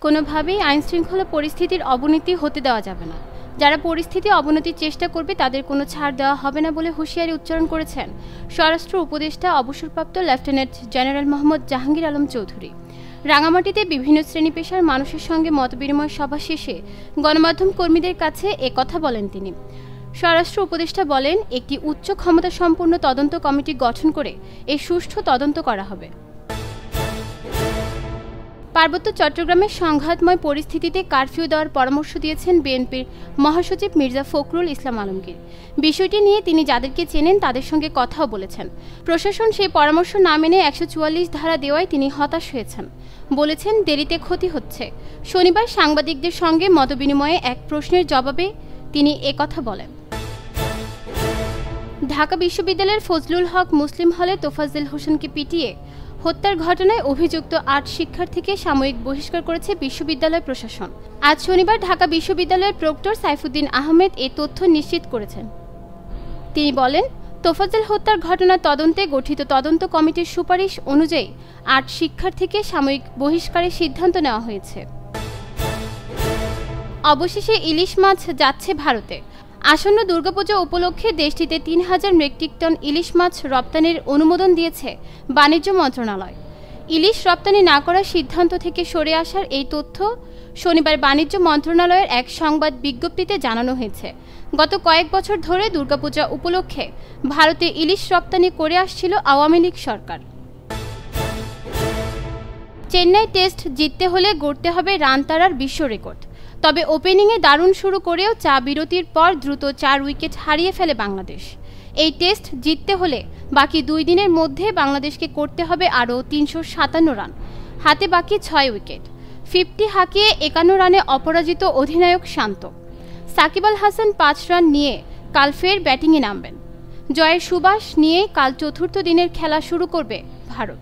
কোনোভাবেই আইনশৃঙ্খলা পরিস্থিতির অবনতি হতে দেওয়া যাবে না। যারা পরিস্থিতি অবনতির চেষ্টা করবে তাদের কোনো ছাড় দেওয়া হবে না বলে হুঁশিয়ারি উচ্চারণ করেছেন স্বরাষ্ট্র উপদেষ্টা অবসরপ্রাপ্ত লেফটেন্যান্ট জেনারেল মোহাম্মদ জাহাঙ্গীর আলম চৌধুরী। রাঙামাটিতে বিভিন্ন শ্রেণী পেশার মানুষের সঙ্গে মতবিনিময় সভা শেষে গণমাধ্যম কর্মীদের কাছে কথা বলেন তিনি। স্বরাষ্ট্র উপদেষ্টা বলেন, একটি উচ্চ ক্ষমতা সম্পন্ন তদন্ত কমিটি গঠন করে এই সুষ্ঠু তদন্ত করা হবে। পার্বত্য চট্টগ্রামের সংঘাতময় পরিস্থিতিতে কারফিউ দেওয়ার পরামর্শ দিয়েছেন বিএনপির মহাসচিব মির্জা ফখরুল ইসলাম আলমগীর। বিষয়টি নিয়ে তিনি যাদেরকে চেনেন তাদের সঙ্গে কথাও বলেছেন। প্রশাসন সেই পরামর্শ না মেনে ১৪৪ ধারা দেওয়ায় তিনি হতাশ হয়েছেন। বলেছেন, দেরিতে ক্ষতি হচ্ছে। শনিবার সাংবাদিকদের সঙ্গে মতবিনিময়ে এক প্রশ্নের জবাবে তিনি একথা বলেন। ঢাকা বিশ্ববিদ্যালয়ের ফজলুল হক মুসলিম হলে তোফাজ্জল হোসেনকে পিটিয়ে হত্যার ঘটনায় অভিযুক্ত ৮ শিক্ষার্থীকে সাময়িক বহিষ্কার করেছে বিশ্ববিদ্যালয় প্রশাসন। আজ শনিবার ঢাকা বিশ্ববিদ্যালয়ের প্রক্টর সাইফুদ্দিন আহমেদ এই তথ্য নিশ্চিত করেছেন। তিনি বলেন, তোফাজ্জল হত্যার ঘটনার তদন্তে গঠিত তদন্ত কমিটির সুপারিশ অনুযায়ী ৮ শিক্ষার্থীকে সাময়িক বহিষ্কারের সিদ্ধান্ত নেওয়া হয়েছে। অবশেষে ইলিশ মাছ যাচ্ছে ভারতে। আসন্ন দুর্গাপূজা উপলক্ষে দেশটিতে ৩,০০০ মেট্রিক টন ইলিশ মাছ রপ্তানির অনুমোদন দিয়েছে বাণিজ্য মন্ত্রণালয়। ইলিশ রপ্তানি না করার সিদ্ধান্ত থেকে সরে আসার এই তথ্য শনিবার বাণিজ্য মন্ত্রণালয়ের এক সংবাদ বিজ্ঞপ্তিতে জানানো হয়েছে। গত কয়েক বছর ধরে দুর্গাপূজা উপলক্ষে ভারতে ইলিশ রপ্তানি করে আসছিল আওয়ামী লীগ সরকার। চেন্নাই টেস্ট জিততে হলে গড়তে হবে রান তাড়ার বিশ্ব রেকর্ড। তবে ওপেনিংয়ে দারুণ শুরু করেও চা বিরতির পর দ্রুত ৪ উইকেট হারিয়ে ফেলে বাংলাদেশ। এই টেস্ট জিততে হলে বাকি ২ দিনের মধ্যে বাংলাদেশকে করতে হবে আরও ৩৫৭ রান। হাতে বাকি ৬ উইকেট। 50 হাঁকিয়ে ৫১ রানে অপরাজিত অধিনায়ক শান্ত। সাকিব আল হাসান ৫ রান নিয়ে কাল ফের ব্যাটিংয়ে নামবেন। জয়ের সুবাস নিয়ে কাল চতুর্থ দিনের খেলা শুরু করবে ভারত।